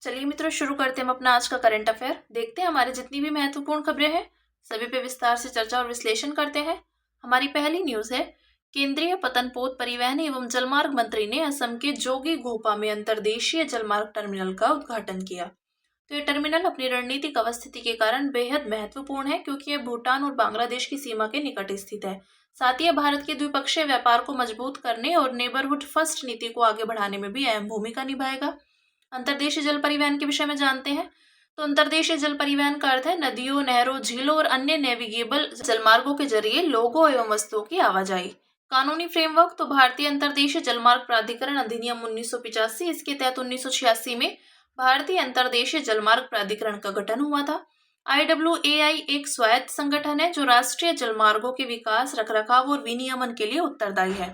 चलिए मित्रों, शुरू करते हैं हम अपना आज का करंट अफेयर। देखते हैं हमारे जितनी भी महत्वपूर्ण खबरें हैं सभी पे विस्तार से चर्चा और विश्लेषण करते हैं। हमारी पहली न्यूज है, केंद्रीय पतनपोत परिवहन एवं जलमार्ग मंत्री ने असम के जोगीघोपा में अंतर्देशीय जलमार्ग टर्मिनल का उद्घाटन किया। तो ये टर्मिनल अपनी रणनीतिक अवस्थिति के कारण बेहद महत्वपूर्ण है, क्योंकि यह भूटान और बांग्लादेश की सीमा के निकट स्थित है। साथ ही यह भारत के द्विपक्षीय व्यापार को मजबूत करने और नेबरहुड फर्स्ट नीति को आगे बढ़ाने में भी अहम भूमिका निभाएगा। अंतर्देशीय जल परिवहन के विषय में जानते हैं। तो अंतर्देशीय जल परिवहन का अर्थ है नदियों, नहरों, झीलों और अन्य नेविगेबल जलमार्गों के जरिए लोगों एवं वस्तुओं की आवाजाही। कानूनी फ्रेमवर्क, तो भारतीय अंतर्देशीय जलमार्ग प्राधिकरण अधिनियम 1985, इसके तहत 1986 में भारतीय अंतर्देशीय जलमार्ग प्राधिकरण का गठन हुआ था। IWAI एक स्वायत्त संगठन है जो राष्ट्रीय जलमार्गों के विकास, रखरखाव और विनियमन के लिए उत्तरदायी है।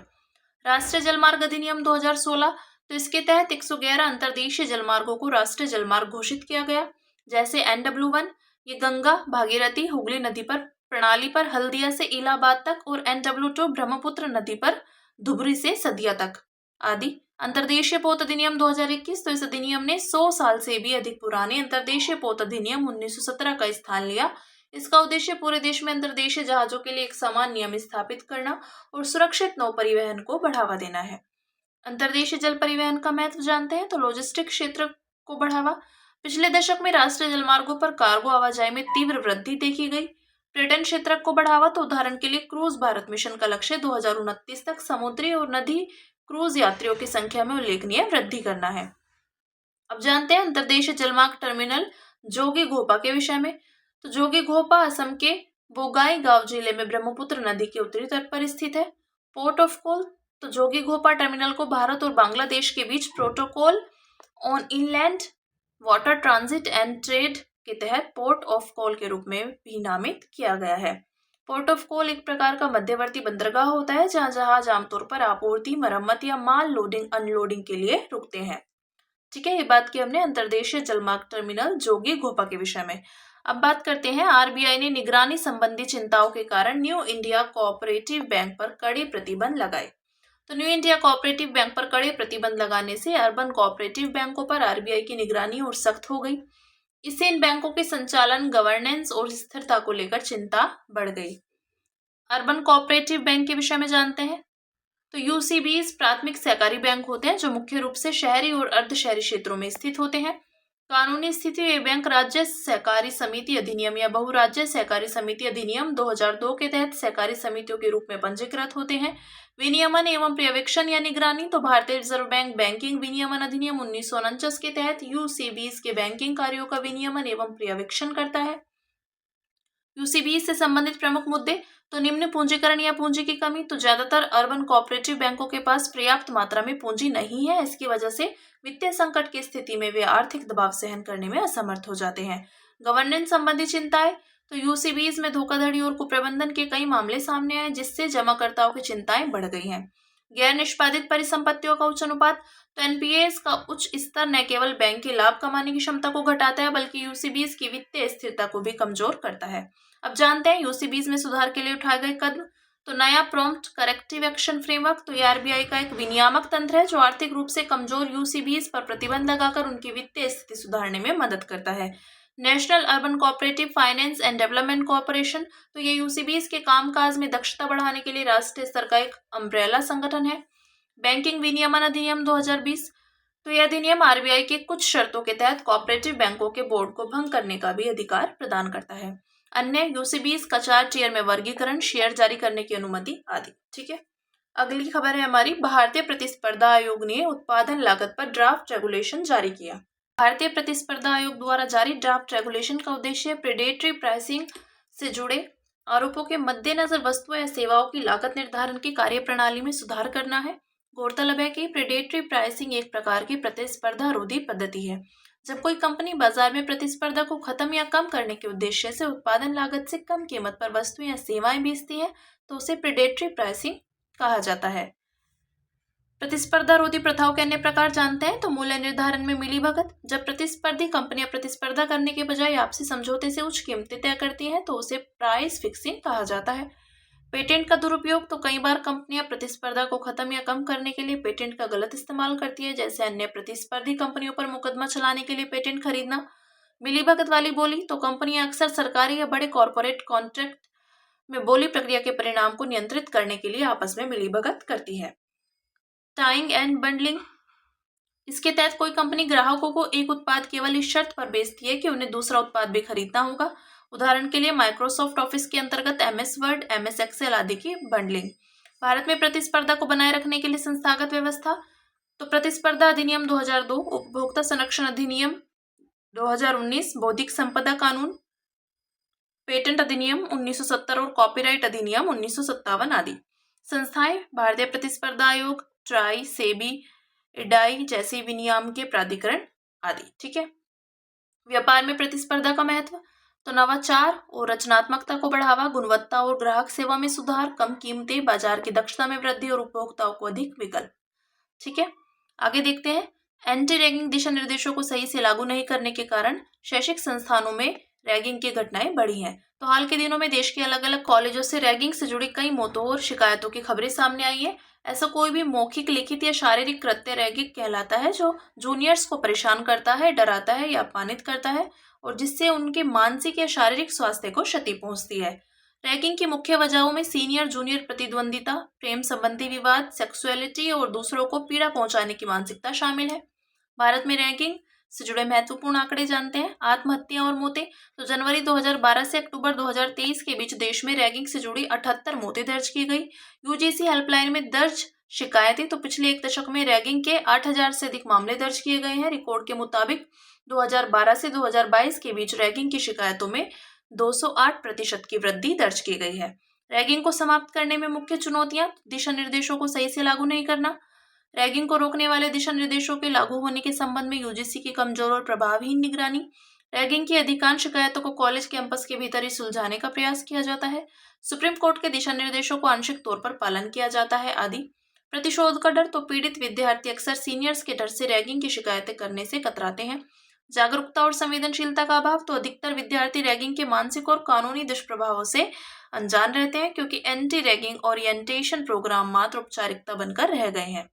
राष्ट्रीय जलमार्ग अधिनियम 2016, तो इसके तहत 111 अंतर्देशीय जलमार्गों को राष्ट्रीय जलमार्ग घोषित किया गया, जैसे NW1 ये गंगा भागीरथी हुगली नदी पर प्रणाली पर हल्दिया से इलाहाबाद तक, और NW2 ब्रह्मपुत्र नदी पर धुबरी से सदिया तक आदि। अंतर्देशीय पोत अधिनियम 2021, तो इस अधिनियम ने 100 साल से भी अधिक पुराने अंतर्देशीय पोत अधिनियम 1917 का स्थान लिया। इसका उद्देश्य पूरे देश में अंतर्देशीय जहाजों के लिए एक समान नियम स्थापित करना और सुरक्षित नौ परिवहन को बढ़ावा देना है। अंतर्देशीय जल परिवहन का महत्व जानते हैं। तो लॉजिस्टिक क्षेत्र को बढ़ावा। पिछले दशक में राष्ट्रीय जलमार्गों पर कार्गो आवाजाही में तीव्र वृद्धि देखी गई। पर्यटन क्षेत्र को बढ़ावा, तो उदाहरण के लिए क्रूज भारत मिशन का लक्ष्य 2029 तक समुद्री और नदी क्रूज यात्रियों की संख्या में उल्लेखनीय वृद्धि करना है। अब जानते हैं अंतर्देशीय जलमार्ग टर्मिनल जोगीघोपा के विषय में। तो जोगीघोपा असम के बोगाईगांव जिले में ब्रह्मपुत्र नदी के उत्तरी तट पर स्थित है। पोर्ट ऑफ कॉल, तो जोगीघोपा टर्मिनल को भारत और बांग्लादेश के बीच protocol on inland water transit and trade के तहत पोर्ट ऑफ कॉल के रूप में भी नामित किया गया है। पोर्ट ऑफ कॉल एक प्रकार का मध्यवर्ती बंदरगाह होता है जहां जहाज आमतौर पर आपूर्ति, मरम्मत या माल लोडिंग अनलोडिंग के लिए रुकते हैं। ठीक है, ये बात की हमने अंतर्देशीय जलमार्ग टर्मिनल जोगीघोपा के विषय में। अब बात करते हैं, RBI ने निगरानी संबंधी चिंताओं के कारण न्यू इंडिया कोऑपरेटिव बैंक पर कड़े प्रतिबंध लगाए। तो न्यू इंडिया कोऑपरेटिव बैंक पर कड़े प्रतिबंध लगाने से अर्बन कोऑपरेटिव बैंकों पर RBI की निगरानी और सख्त हो गई। इससे इन बैंकों के संचालन, गवर्नेंस और स्थिरता को लेकर चिंता बढ़ गई। अर्बन कोऑपरेटिव बैंक के विषय में जानते हैं। तो UCBs प्राथमिक सहकारी बैंक होते हैं जो मुख्य रूप से शहरी और अर्ध शहरी क्षेत्रों में स्थित होते हैं। कानूनी स्थिति, ये बैंक राज्य सहकारी समिति अधिनियम या बहुराज्य सहकारी समिति अधिनियम 2002 के तहत सहकारी समितियों के रूप में पंजीकृत होते हैं। विनियमन एवं पर्यवेक्षण या निगरानी, तो भारतीय रिजर्व बैंक बैंकिंग विनियमन अधिनियम 1949 के तहत UCBs के बैंकिंग कार्यों का विनियमन एवं पर्यवेक्षण करता है। UCBs से संबंधित प्रमुख मुद्दे, तो निम्न पूंजीकरण या पूंजी की कमी, तो ज्यादातर अर्बन कोऑपरेटिव बैंकों के पास पर्याप्त मात्रा में पूंजी नहीं है। इसकी वजह से वित्तीय संकट की स्थिति में वे आर्थिक दबाव सहन करने में असमर्थ हो जाते हैं। गवर्नेंस संबंधी चिंताएं, तो UCBs में धोखाधड़ी और कुप्रबंधन के कई मामले सामने आए जिससे जमाकर्ताओं की चिंताएं बढ़ गई हैं। गैर निष्पादित परिसंपत्तियों का उच्च अनुपात, तो NPAs का उच्च स्तर न केवल बैंक की लाभ कमाने की क्षमता को घटाता है बल्कि UCBs की वित्तीय स्थिरता को भी कमजोर करता है। अब जानते हैं UCBs में सुधार के लिए उठाए गए कदम। तो नया प्रॉम्प्ट करेक्टिव एक्शन फ्रेमवर्क, तो ये RBI का एक विनियामक तंत्र है जो आर्थिक रूप से कमजोर UCBs पर प्रतिबंध लगाकर उनकी वित्तीय स्थिति सुधारने में मदद करता है। National urban cooperative finance and development corporation, तो ये UCBs के कामकाज में दक्षता बढ़ाने के लिए राष्ट्रीय स्तर का एक अम्ब्रेला संगठन है। बैंकिंग विनियमन अधिनियम 2020, तो यह अधिनियम RBI के कुछ शर्तों के तहत कोऑपरेटिव बैंकों के बोर्ड को भंग करने का भी अधिकार प्रदान करता है। अन्य UCBs का 4 टियर में वर्गीकरण, शेयर जारी करने की अनुमति आदि। ठीक है, अगली खबर है हमारी, भारतीय प्रतिस्पर्धा आयोग ने उत्पादन लागत पर ड्राफ्ट रेगुलेशन जारी किया। भारतीय प्रतिस्पर्धा आयोग द्वारा जारी ड्राफ्ट रेगुलेशन का उद्देश्य प्रेडेटरी प्राइसिंग से जुड़े आरोपों के मद्देनजर वस्तुओं या सेवाओं की लागत निर्धारण की कार्यप्रणाली में सुधार करना है। गौरतलब है कि प्रेडेटरी प्राइसिंग एक प्रकार की प्रतिस्पर्धा रोधी पद्धति है। जब कोई कंपनी बाजार में प्रतिस्पर्धा को खत्म या कम करने के उद्देश्य से उत्पादन लागत से कम कीमत पर वस्तुएं या सेवाएं बेचती है तो उसे प्रेडेटरी प्राइसिंग कहा जाता है। प्रतिस्पर्धा रोधी प्रथाओं के अन्य प्रकार जानते हैं। तो मूल्य निर्धारण में मिलीभगत, जब प्रतिस्पर्धी कंपनियां प्रतिस्पर्धा करने के बजाय आपसी समझौते से उच्च कीमतें तय करती हैं तो उसे प्राइस फिक्सिंग कहा जाता है। पेटेंट का दुरुपयोग, तो कई बार कंपनियां प्रतिस्पर्धा को खत्म या कम करने के लिए पेटेंट का गलत इस्तेमाल करती है, जैसे अन्य प्रतिस्पर्धी कंपनियों पर मुकदमा चलाने के लिए पेटेंट खरीदना। मिलीभगत वाली बोली, तो कंपनियां अक्सर सरकारी या बड़े कॉरपोरेट कॉन्ट्रैक्ट में बोली प्रक्रिया के परिणाम को नियंत्रित करने के लिए आपस में मिलीभगत करती है। टाइंग एंड बंडलिंग, इसके तहत कोई कंपनी ग्राहकों को एक उत्पाद केवल इस शर्त पर बेचती है कि उन्हें दूसरा उत्पाद भी खरीदना होगा। उदाहरण के लिए माइक्रोसॉफ्ट ऑफिस के अंतर्गत MS वर्ड, MS एक्सेल आदि की बंडलिंग। भारत में प्रतिस्पर्धा को बनाए रखने के लिए संस्थागत व्यवस्था, तो प्रतिस्पर्धा अधिनियम 2002, उपभोक्ता संरक्षण अधिनियम 2019, बौद्धिक संपदा कानून, पेटेंट अधिनियम 1970 और कॉपीराइट अधिनियम 1957 आदि। संस्थाएं भारतीय प्रतिस्पर्धा आयोग, ट्राई, सेबी, इडाई जैसे विनियामकीय प्राधिकरण आदि। ठीक है। व्यापार में प्रतिस्पर्धा का महत्व, तो नवाचार और रचनात्मकता को बढ़ावा, गुणवत्ता और ग्राहक सेवा में सुधार, कम कीमतें, बाजार की दक्षता में वृद्धि और उपभोक्ताओं को अधिक विकल्प। ठीक है। आगे देखते हैं। एंटी रैगिंग दिशा निर्देशों को सही से लागू नहीं करने के कारण शैक्षिक संस्थानों में रैगिंग की घटनाएं बढ़ी हैं। तो हाल के दिनों में देश के अलग अलग कॉलेजों से रैगिंग से जुड़ी कई मौतों और शिकायतों की खबरें सामने आई है। ऐसा कोई भी मौखिक, लिखित या शारीरिक कृत्य रैगिंग कहलाता है जो जूनियर्स को परेशान करता है, डराता है या अपमानित करता है और जिससे उनके मानसिक या शारीरिक स्वास्थ्य को क्षति पहुंचती है। रैगिंग की मुख्य वजहों में सीनियर जूनियर प्रतिद्वंदिता, प्रेम संबंधी विवाद, सेक्सुअलिटी और दूसरों को पीड़ा पहुंचाने की मानसिकता शामिल है। भारत में रैगिंग से जुड़े महत्वपूर्ण आंकड़े जानते हैं। आत्महत्या और मौतें, तो जनवरी 2012 से अक्टूबर 2023 के बीच देश में रैगिंग से जुड़ी 78 मौतें दर्ज की गई। यूजीसी हेल्पलाइन में दर्ज शिकायतें, तो पिछले एक दशक में रैगिंग के 8000 से अधिक मामले दर्ज किए गए हैं। रिकॉर्ड के मुताबिक 2012 से 2022 के बीच रैगिंग की शिकायतों में 208% की वृद्धि दर्ज की गई है। रैगिंग को समाप्त करने में मुख्य चुनौतियां, दिशा निर्देशों को सही से लागू नहीं करना, रैगिंग को रोकने वाले दिशा निर्देशों के लागू होने के संबंध में यूजीसी की कमजोर और प्रभावहीन निगरानी, रैगिंग की अधिकांश शिकायतों को कॉलेज कैंपस के भीतर ही सुलझाने का प्रयास किया जाता है, सुप्रीम कोर्ट के दिशा निर्देशों को आंशिक तौर पर पालन किया जाता है आदि। प्रतिशोध का डर, तो पीड़ित विद्यार्थी अक्सर सीनियर्स के डर से रैगिंग की शिकायतें करने से कतराते हैं। जागरूकता और संवेदनशीलता का अभाव, तो अधिकतर विद्यार्थी रैगिंग के मानसिक और कानूनी दुष्प्रभावों से अनजान रहते हैं क्योंकि एंटी रैगिंग ओरिएंटेशन प्रोग्राम मात्र औपचारिकता बनकर रह गए हैं।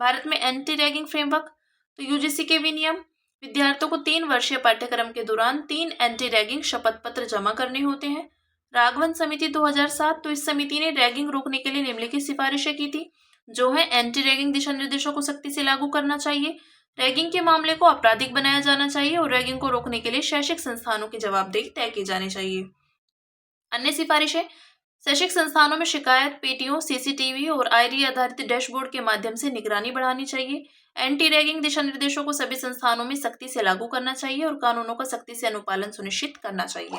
भारत में एंटी रैगिंग फ्रेमवर्क, तो यूजीसी के विनियम, विद्यार्थियों को 3 वर्षीय पाठ्यक्रम के दौरान 3 एंटी रैगिंग शपथ पत्र जमा करने होते हैं। राघवन समिति 2007, तो इस समिति ने रैगिंग रोकने के लिए निम्नलिखित सिफारिशें की थी, जो है एंटी रैगिंग दिशा निर्देशों को सख्ती से लागू करना चाहिए, रैगिंग के मामले को आपराधिक बनाया जाना चाहिए और रैगिंग को रोकने के लिए शैक्षिक संस्थानों की जवाबदेही तय की जानी चाहिए। अन्य सिफारिशें, शैक्षिक संस्थानों में शिकायत पेटियों, सीसीटीवी और आईडी आधारित डैशबोर्ड के माध्यम से निगरानी बढ़ानी चाहिए। एंटी रैगिंग दिशा निर्देशों को सभी संस्थानों में सख्ती से लागू करना चाहिए और कानूनों का सख्ती से अनुपालन सुनिश्चित करना चाहिए।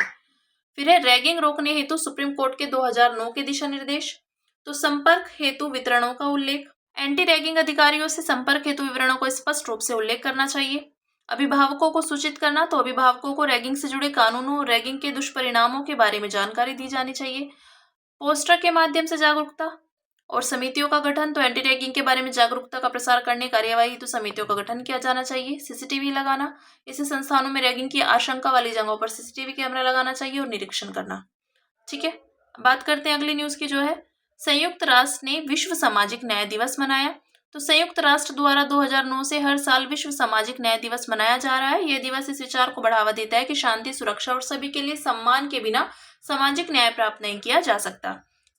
फिर है रैगिंग रोकने हेतु सुप्रीम कोर्ट के 2009 के दिशा निर्देश, तो संपर्क हेतु विवरणों का उल्लेख, एंटी रैगिंग अधिकारियों से संपर्क हेतु विवरणों को स्पष्ट रूप से उल्लेख करना चाहिए। अभिभावकों को सूचित करना, तो अभिभावकों को रैगिंग से जुड़े कानूनों और रैगिंग के दुष्परिणामों के बारे में जानकारी दी जानी चाहिए। पोस्टर के माध्यम से जागरूकता और समितियों का गठन, तो एंटी रैगिंग के बारे में जागरूकता का प्रसार करने कार्यवाही तो समितियों का गठन किया जाना चाहिए। सीसीटीवी लगाना, इसे संस्थानों में रैगिंग की आशंका वाली जगहों पर सीसीटीवी कैमरा लगाना चाहिए और निरीक्षण करना। ठीक है। बात करते हैं अगली न्यूज की, जो है संयुक्त राष्ट्र ने विश्व सामाजिक न्याय दिवस मनाया। तो संयुक्त राष्ट्र द्वारा 2009 से हर साल विश्व सामाजिक न्याय दिवस मनाया जा रहा है। यह दिवस इस विचार को बढ़ावा देता है कि शांति, सुरक्षा और सभी के लिए सम्मान के बिना सामाजिक न्याय प्राप्त नहीं किया जा सकता।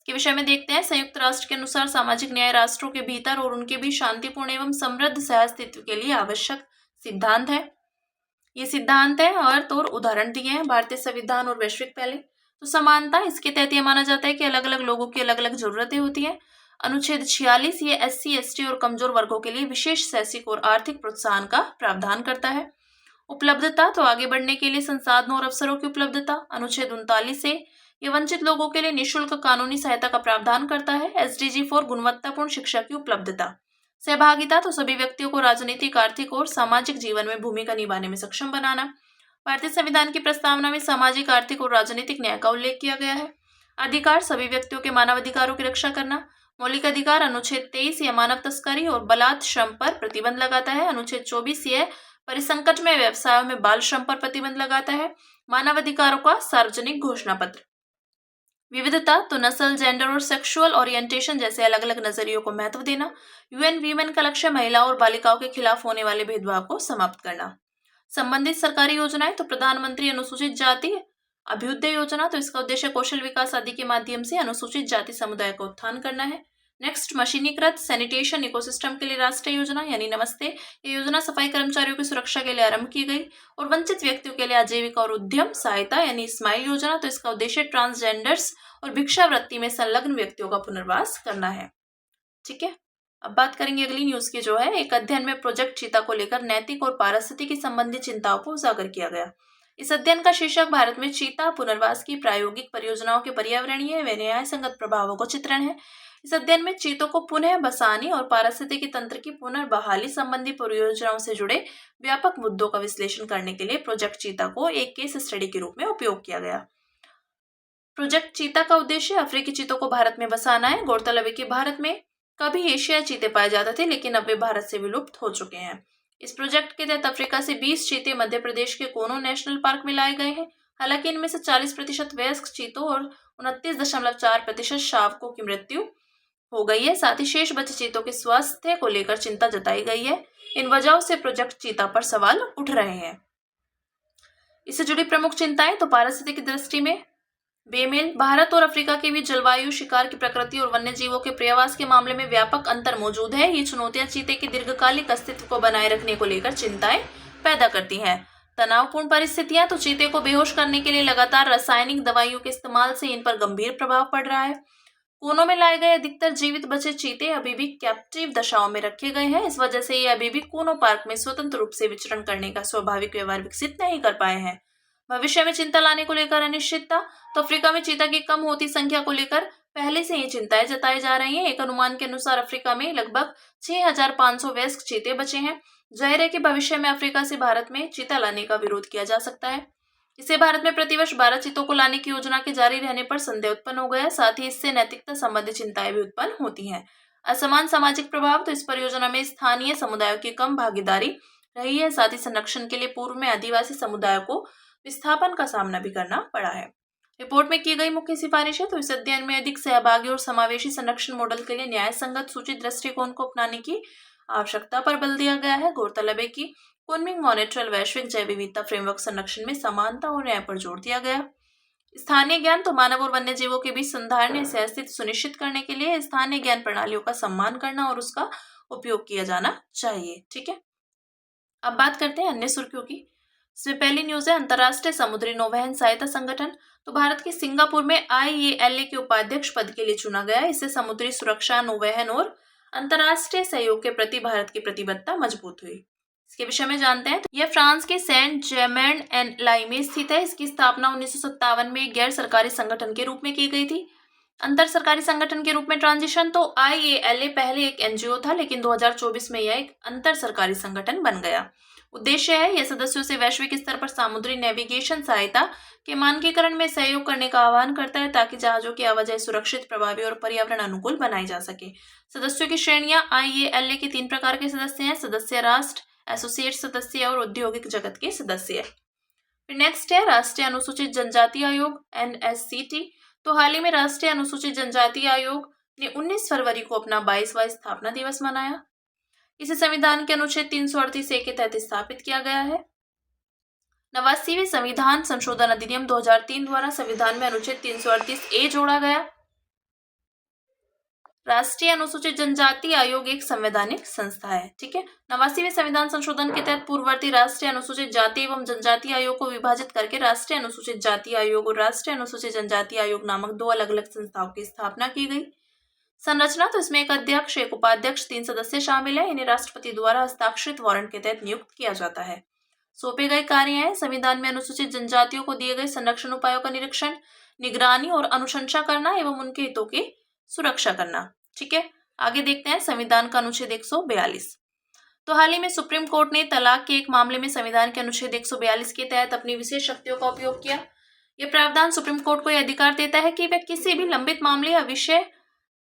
के विषय में देखते हैं। संयुक्त राष्ट्र के अनुसार सामाजिक न्याय राष्ट्रों के भीतर और उनके बीच शांतिपूर्ण एवं समृद्ध सहअस्तित्व के लिए आवश्यक सिद्धांत है। ये सिद्धांत है अर्थ और उदाहरण दिए हैं भारतीय संविधान और वैश्विक पहले। तो समानता, इसके तहत यह माना जाता है कि अलग अलग लोगों की अलग अलग जरूरतें होती हैं। अनुच्छेद 46 ये SC, ST और कमजोर वर्गों के लिए विशेष शैक्षिक और आर्थिक प्रोत्साहन का प्रावधान करता है। उपलब्धता, तो आगे बढ़ने के लिए संसाधनों और अवसरों की उपलब्धता। अनुच्छेद 39 से ये वंचित लोगों के लिए निःशुल्क कानूनी सहायता का प्रावधान करता है। SDG 4 गुणवत्तापूर्ण शिक्षा की उपलब्धता। सहभागिता, तो सभी व्यक्तियों को राजनीतिक, आर्थिक और सामाजिक जीवन में भूमिका निभाने में सक्षम बनाना। भारतीय संविधान की प्रस्तावना में सामाजिक, आर्थिक और राजनीतिक न्याय का उल्लेख किया गया है। अधिकार, सभी व्यक्तियों के मानवाधिकारों की रक्षा करना। मौलिक अधिकार, अनुच्छेद 23 यह मानव तस्करी और बलात् श्रम पर प्रतिबंध लगाता है। अनुच्छेद 24 यह परिसंकट में व्यवसायों में बाल श्रम पर प्रतिबंध लगाता है। मानव अधिकारों का सार्वजनिक घोषणा पत्र। विविधता तो नस्ल, जेंडर और सेक्सुअल ओरिएंटेशन जैसे अलग अलग नजरियों को महत्व देना। यूएन वीमेन का लक्ष्य महिलाओं और बालिकाओं के खिलाफ होने वाले भेदभाव को समाप्त करना। संबंधित सरकारी योजनाएं तो प्रधानमंत्री अनुसूचित जाति अभ्युदय योजना, तो इसका उद्देश्य कौशल विकास आदि के माध्यम से अनुसूचित जाति समुदाय का उत्थान करना है। नेक्स्ट, मशीनीकृत सैनिटेशन इकोसिस्टम के लिए राष्ट्रीय योजना यानी नमस्ते। ये योजना सफाई कर्मचारियों की सुरक्षा के लिए आरंभ की गई। और वंचित व्यक्तियों के लिए आजीविका और उद्यम सहायता यानी स्माइल योजना, तो इसका उद्देश्य ट्रांसजेंडर्स और भिक्षावृत्ति में संलग्न व्यक्तियों का पुनर्वास करना है। ठीक है, अब बात करेंगे अगली न्यूज की, जो है एक अध्ययन में प्रोजेक्ट चीता को लेकर नैतिक और पारिस्थितिकी संबंधी चिंताओं को उजागर किया गया। इस अध्ययन का शीर्षक भारत में चीता पुनर्वास की प्रायोगिक परियोजनाओं के पर्यावरणीय व न्याय संगत प्रभावों को चित्रण है। इस अध्ययन में चीतों को पुनः बसाने और पारिस्थितिकी तंत्र की पुनर्बहाली संबंधी परियोजनाओं से जुड़े व्यापक मुद्दों का विश्लेषण करने के लिए प्रोजेक्ट चीता को एक केस स्टडी के रूप में उपयोग किया गया। प्रोजेक्ट चीता का उद्देश्य अफ्रीकी चीतों को भारत में बसाना है। गौरतलब है कि भारत में कभी एशियाई चीते पाए जाते थे, लेकिन अब वे भारत से विलुप्त हो चुके हैं। इस प्रोजेक्ट के तहत अफ्रीका से 20 चीते मध्य प्रदेश के कोनो नेशनल पार्क में लाए गए हैं। हालांकि इनमें से 40% वयस्क चीतों और 29.4% शावकों की मृत्यु हो गई है। साथ ही शेष बचे चीतों के स्वास्थ्य को लेकर चिंता जताई गई है। इन वजहों से प्रोजेक्ट चीता पर सवाल उठ रहे हैं। इससे जुड़ी प्रमुख चिंताएं तो पारिस्थितिकी की दृष्टि में बेमेल, भारत और अफ्रीका के बीच जलवायु, शिकार की प्रकृति और वन्य जीवों के प्रवास के मामले में व्यापक अंतर मौजूद है। ये चुनौतियां चीते के दीर्घकालिक अस्तित्व को बनाए रखने को लेकर चिंताएं पैदा करती हैं। तनावपूर्ण परिस्थितियां तो चीते को बेहोश करने के लिए लगातार रासायनिक दवाइयों के इस्तेमाल से इन पर गंभीर प्रभाव पड़ रहा है। कोनों में लाए गए अधिकतर जीवित बचे चीते अभी भी कैप्टिव दशाओं में रखे गए हैं। इस वजह से ये अभी भी कोनो पार्क में स्वतंत्र रूप से विचरण करने का स्वाभाविक व्यवहार विकसित नहीं कर पाए हैं। भविष्य में चिंता लाने को लेकर अनिश्चितता, तो अफ्रीका में चीता की कम होती संख्या को लेकर पहले से ही चिंताएं जताई जा रही हैं। एक अनुमान के अनुसार अफ्रीका में लगभग 6,500 वयस्क चीते बचे हैं। जाहिर है कि भविष्य में अफ्रीका से भारत में चीता लाने का विरोध किया जा सकता है। इससे भारत में प्रतिवर्ष 12 चीतों को लाने की योजना के जारी रहने पर संदेह उत्पन्न हो गया है। साथ ही इससे नैतिकता संबंधी चिंताएं भी उत्पन्न होती हैं। असमान सामाजिक प्रभाव, तो इस परियोजना में स्थानीय समुदायों की कम भागीदारी रही है। साथ ही संरक्षण के लिए पूर्व में आदिवासी समुदायों को विस्थापन का सामना भी करना पड़ा है। रिपोर्ट में की गई मुख्य सिफारिशें, तो इस अध्ययन में अधिक सहभागी और समावेशी संरक्षण मॉडल के लिए न्याय संगत सूचित दृष्टिकोण को अपनाने की आवश्यकता पर बल दिया गया है। गौरतलब है कि कुनमिंग मॉनेट्रल वैश्विक जैव विविधता फ्रेमवर्क संरक्षण में समानता और न्याय पर जोर दिया गया। स्थानीय ज्ञान, तो मानव और वन्य जीवों के बीच संधारणीय सहअस्तित्व सुनिश्चित करने के लिए स्थानीय ज्ञान प्रणालियों का सम्मान करना और उसका उपयोग किया जाना चाहिए। ठीक है, अब बात करते हैं अन्य सुर्खियों की। इसमें पहली न्यूज है अंतर्राष्ट्रीय समुद्री नौवहन सहायता संगठन, तो भारत के सिंगापुर में IALA के उपाध्यक्ष पद के लिए चुना गया। इससे समुद्री सुरक्षा, नौवहन और अंतर्राष्ट्रीय सहयोग के प्रति भारत की प्रतिबद्धता मजबूत हुई। इसके विषय में जानते हैं, तो यह फ्रांस के सेंट जेर्मेन एन लाई में स्थित है। इसकी स्थापना 1957 में एक गैर सरकारी संगठन के रूप में की गई थी। अंतर सरकारी संगठन के रूप में ट्रांजिशन, तो IALA पहले एक NGO था, लेकिन 2024 में यह एक अंतर सरकारी संगठन बन गया। उद्देश्य है यह सदस्यों से वैश्विक स्तर पर समुद्री नेविगेशन सहायता के मानकीकरण में सहयोग करने का आह्वान करता है, ताकि जहाजों की आवाजाही सुरक्षित, प्रभावी और पर्यावरण अनुकूल बनाई जा सके। सदस्यों की श्रेणियां IALA के 3 प्रकार के सदस्य हैं: सदस्य राष्ट्र, एसोसिएट सदस्य और औद्योगिक जगत के सदस्य। फिर नेक्स्ट है राष्ट्रीय अनुसूचित जनजाति आयोग NSCT। तो हाल ही में राष्ट्रीय अनुसूचित जनजाति आयोग ने 19 फरवरी को अपना 22वां स्थापना दिवस मनाया। इसे संविधान के अनुच्छेद 338A के तहत स्थापित किया गया है। 89वें संविधान संशोधन अधिनियम 2003 द्वारा संविधान में अनुच्छेद 338A जोड़ा गया। राष्ट्रीय अनुसूचित जनजाति आयोग एक संवैधानिक संस्था है। ठीक है, 89वें संविधान संशोधन के तहत पूर्ववर्ती राष्ट्रीय अनुसूचित जाति एवं जनजाति आयोग को विभाजित करके राष्ट्रीय अनुसूचित जाति आयोग और राष्ट्रीय अनुसूचित जनजाति आयोग नामक 2 अलग अलग संस्थाओं की स्थापना की गई। संरचना, तो इसमें एक अध्यक्ष, एक उपाध्यक्ष, 3 सदस्य शामिल है। इन्हें राष्ट्रपति द्वारा हस्ताक्षरित वारंट के तहत नियुक्त किया जाता है। सौंपे गए कार्य हैं संविधान में अनुसूचित जनजातियों को दिए गए संरक्षण उपायों का निरीक्षण, निगरानी और अनुशंसा करना एवं उनके हितों की सुरक्षा करना। ठीक है, आगे देखते हैं संविधान का अनुच्छेद 142। तो हाल ही में सुप्रीम कोर्ट ने तलाक के एक मामले में संविधान के अनुच्छेद 142 के तहत अपनी विशेष शक्तियों का उपयोग किया। यह प्रावधान सुप्रीम कोर्ट को यह अधिकार देता है कि वह किसी भी लंबित मामले या विषय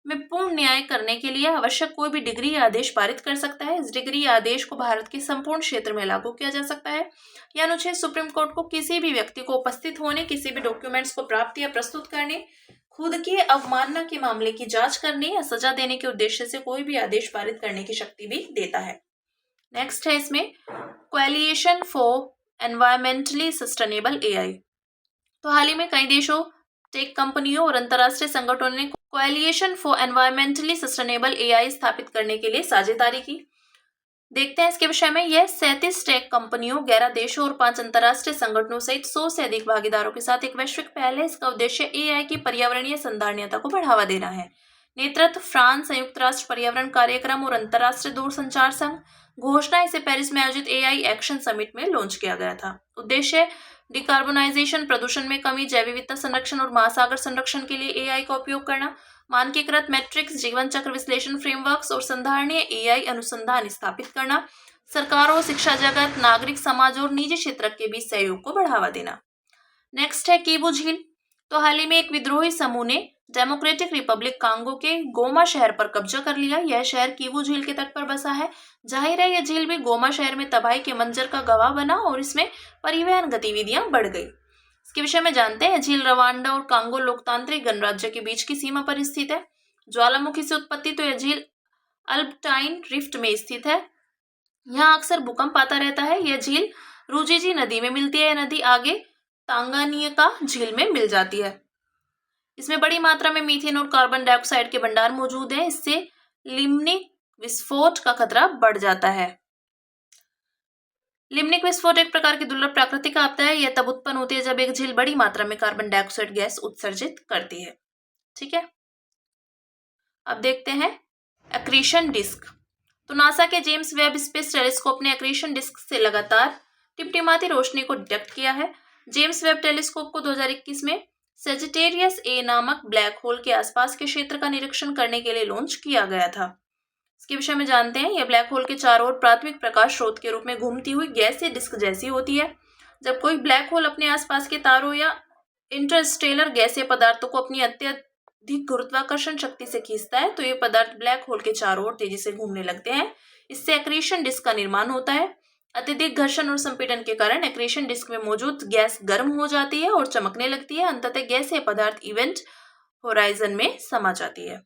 में पूर्ण न्याय करने के लिए आवश्यक कोई भी डिग्री या आदेश पारित कर सकता है। इस डिग्री या आदेश को भारत के संपूर्ण क्षेत्र में लागू किया जा सकता है। यह अनुच्छेद सुप्रीम कोर्ट को किसी भी व्यक्ति को उपस्थित होने, किसी भी डॉक्यूमेंट्स को प्राप्त या प्रस्तुत करने, खुद की अवमानना के मामले की जांच करने या सजा देने के उद्देश्य से कोई भी आदेश पारित करने की शक्ति भी देता है। नेक्स्ट है इसमें coalition for environmentally sustainable AI. तो हाल ही में कई देशों, टेक कंपनियों और अंतर्राष्ट्रीय संगठनों ने coalition for environmentally sustainable AI स्थापित करने के लिए साझेदारी की। देखते हैं इसके विषय में। यह 37 टेक कंपनियों, 11 देशों और 5 अंतर्राष्ट्रीय संगठनों सहित 100 से अधिक भागीदारों के साथ एक वैश्विक पहल है। इसका उद्देश्य एआई की पर्यावरणीय संधारणीयता को बढ़ावा देना है। नेतृत्व फ्रांस, संयुक्त राष्ट्र पर्यावरण कार्यक्रम और अंतर्राष्ट्रीय दूरसंचार संघ। घोषणा इसे पेरिस में आयोजित एआई एक्शन समिट में लॉन्च किया गया था। उद्देश्य डिकार्बोनाइजेशन, प्रदूषण में कमी, जैव विविधता संरक्षण और महासागर संरक्षण के लिए एआई का उपयोग करना। मानकीकृत मैट्रिक्स, जीवन चक्र विश्लेषण फ्रेमवर्क्स और संधारणीय एआई अनुसंधान स्थापित करना। सरकारों, शिक्षा जगत, नागरिक समाज और निजी क्षेत्र के बीच सहयोग को बढ़ावा देना। नेक्स्ट है किवू झील। तो हाल ही में एक विद्रोही समूह ने डेमोक्रेटिक रिपब्लिक कांगो के गोमा शहर पर कब्जा कर लिया। यह शहर किवू झील के तट पर बसा है। जाहिर है यह झील भी गोमा शहर में तबाही के मंजर का गवाह बना और इसमें परिवहन गतिविधियां बढ़ गई। इसके विषय में जानते हैं। झील रवांडा और कांगो लोकतांत्रिक गणराज्य के बीच की सीमा पर स्थित है। ज्वालामुखी से उत्पत्ति। तो यह झील अल्बटाइन रिफ्ट में स्थित है। यहाँ अक्सर भूकंप आता रहता है। यह झील रुजिजी नदी में मिलती है। यह नदी आगे तांगानिका झील में मिल जाती है। इसमें बड़ी मात्रा में मीथेन और कार्बन डाइऑक्साइड के भंडार मौजूद हैं। इससे लिम्निक विस्फोट का खतरा बढ़ जाता है। लिम्निक विस्फोट एक प्रकार की दुर्लभ प्राकृतिक आपदा है। यह तब उत्पन्न होती है जब एक झील बड़ी मात्रा में कार्बन डाइऑक्साइड गैस उत्सर्जित करती है। ठीक है, अब देखते हैं एक्रीशन डिस्क। तो नासा के जेम्स वेब स्पेस टेलीस्कोप ने एक्रीशन डिस्क से लगातार टिमटिमाती रोशनी को डिटेक्ट किया है। जेम्स वेब टेलीस्कोप को 2021 में सेजिटेरियस ए नामक ब्लैक होल के आसपास के क्षेत्र का निरीक्षण करने के लिए लॉन्च किया गया था। इसके विषय में जानते हैं। यह ब्लैक होल के चारों ओर प्राथमिक प्रकाश स्रोत के रूप में घूमती हुई गैसीय डिस्क जैसी होती है। जब कोई ब्लैक होल अपने आसपास के तारों या इंटरस्टेलर गैसीय पदार्थों को अपनी अत्यधिक गुरुत्वाकर्षण शक्ति से खींचता है तो ये पदार्थ ब्लैक होल के चारों ओर तेजी से घूमने लगते हैं। इससे एक्रीशन डिस्क का निर्माण होता है। अत्यधिक घर्षण और संपीड़न के कारण एक्रीशन डिस्क में मौजूद गैस गर्म हो जाती है और चमकने लगती है। अंततः गैसीय पदार्थ इवेंट होराइजन में समा जाती है।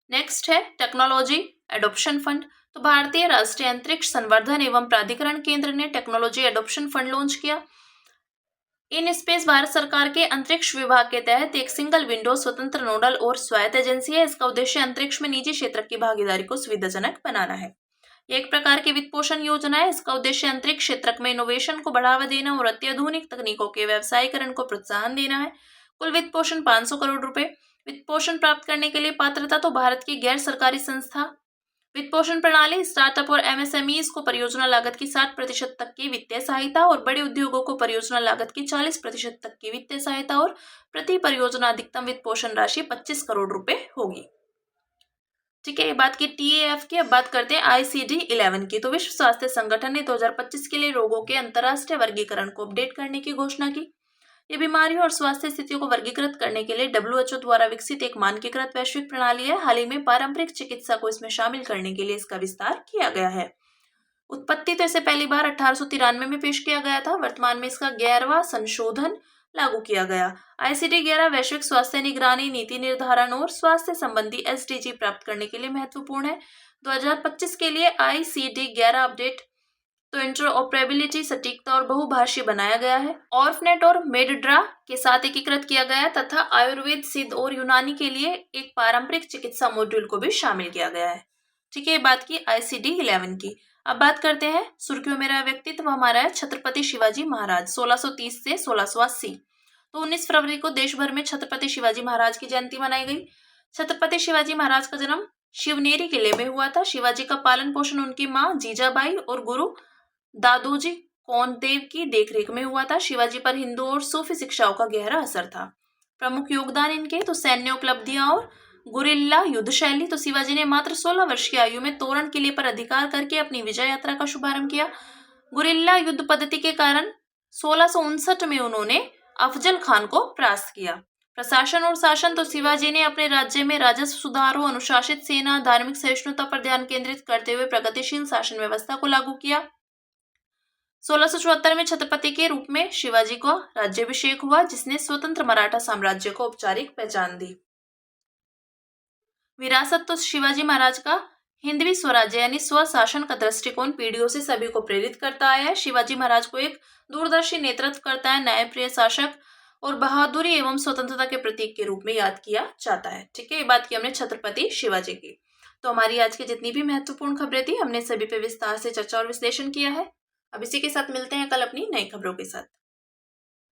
नेक्स्ट है टेक्नोलॉजी एडॉप्शन फंड। तो भारतीय राष्ट्रीय अंतरिक्ष संवर्धन एवं प्राधिकरण केंद्र ने टेक्नोलॉजी एडॉप्शन फंड लॉन्च किया। इन स्पेस भारत सरकार के अंतरिक्ष विभाग के तहत एक सिंगल विंडो स्वतंत्र नोडल और स्वायत्त एजेंसी है। इसका उद्देश्य अंतरिक्ष में निजी क्षेत्र की भागीदारी को सुविधाजनक बनाना है। यह एक प्रकार की वित्त पोषण योजना है। इसका उद्देश्य अंतरिक्ष क्षेत्र में इनोवेशन को बढ़ावा देना और अत्याधुनिक तकनीकों के व्यवसायीकरण को प्रोत्साहन देना है। कुल वित्त पोषण 500 करोड़ रुपए। वित्त पोषण प्राप्त करने के लिए पात्रता। तो भारत की गैर सरकारी संस्था। वित्त पोषण प्रणाली स्टार्टअप और एमएसएमईज को परियोजना लागत की 60% तक की वित्तीय सहायता और बड़े उद्योगों को परियोजना लागत की 40% तक की वित्तीय सहायता और प्रति परियोजना अधिकतम वित्त पोषण राशि 25 करोड़ रुपए होगी। ठीक है, ये बात की TAF की। अब बात करते हैं ICD-11 की। तो विश्व स्वास्थ्य संगठन ने 2025 के लिए रोगों के अंतर्राष्ट्रीय वर्गीकरण को अपडेट करने की घोषणा की। ये बीमारियों और स्वास्थ्य स्थितियों को वर्गीकृत करने के लिए WHO द्वारा विकसित एक मानकीकृत वैश्विक प्रणाली है। हाल ही में पारंपरिक चिकित्सा को इसमें शामिल करने के लिए इसका विस्तार किया गया है। उत्पत्ति तो इसे पहली बार 1893 में पेश किया गया था। वर्तमान में इसका 11वां संशोधन लागू किया गया। ICD-11 वैश्विक स्वास्थ्य निगरानी, नीति निर्धारण और स्वास्थ्य संबंधी SDG प्राप्त करने के लिए महत्वपूर्ण है। 2025 के लिए ICD-11 अपडेट तो इंटरऑपरेबिलिटी, सटीकता और बहुभाषीय बनाया गया है। ऑर्फनेट और मेडड्रा के साथ एकीकृत किया गया है तथा आयुर्वेद, सिद्ध और यूनानी के लिए एक पारंपरिक चिकित्सा मॉड्यूल को भी शामिल किया गया है। ठीक है, बात की ICD-11 की। अब बात करते हैं सुर्खियों में रहा व्यक्तित्व हमारा है छत्रपति शिवाजी महाराज 1630 से 1680। तो 19 फरवरी को देश भर में छत्रपति शिवाजी महाराज की जयंती मनाई गई। छत्रपति शिवाजी महाराज का जन्म शिवनेरी किले में हुआ था। शिवाजी का पालन पोषण उनकी माँ जीजाबाई और गुरु दादोजी कोंडदेव की देखरेख में हुआ था। शिवाजी पर हिंदू और सूफी शिक्षाओं का गहरा असर था। प्रमुख योगदान इनके तो सैन्य उपलब्धियां और गुरिल्ला युद्ध शैली। तो शिवाजी ने मात्र 16 वर्ष की आयु में तोरण किले पर अधिकार करके अपनी विजय यात्रा का शुभारंभ किया। गुरिल्ला युद्ध पद्धति के कारण 1659 में उन्होंने अफजल खान को परास्त किया। प्रशासन और शासन तो शिवाजी ने अपने राज्य में राजस्व सुधारों, अनुशासित सेना, धार्मिक सहिष्णुता पर ध्यान केंद्रित करते हुए प्रगतिशील शासन व्यवस्था को लागू किया। 1674 में छत्रपति के रूप में शिवाजी को राज्याभिषेक हुआ, जिसने स्वतंत्र मराठा साम्राज्य को औपचारिक पहचान दी। विरासत तो शिवाजी महाराज का हिंदवी स्वराज्य यानी स्वशासन का दृष्टिकोण पीढ़ियों से सभी को प्रेरित करता आया है। शिवाजी महाराज को एक दूरदर्शी नेतृत्व करता है, न्यायप्रिय शासक और बहादुरी एवं स्वतंत्रता के प्रतीक के रूप में याद किया जाता है। ठीक है, ये बात की हमने छत्रपति शिवाजी की। तो हमारी आज की जितनी भी महत्वपूर्ण खबरें थी, हमने सभी पे विस्तार से चर्चा और विश्लेषण किया है। अब इसी के साथ मिलते हैं कल अपनी नई खबरों के साथ।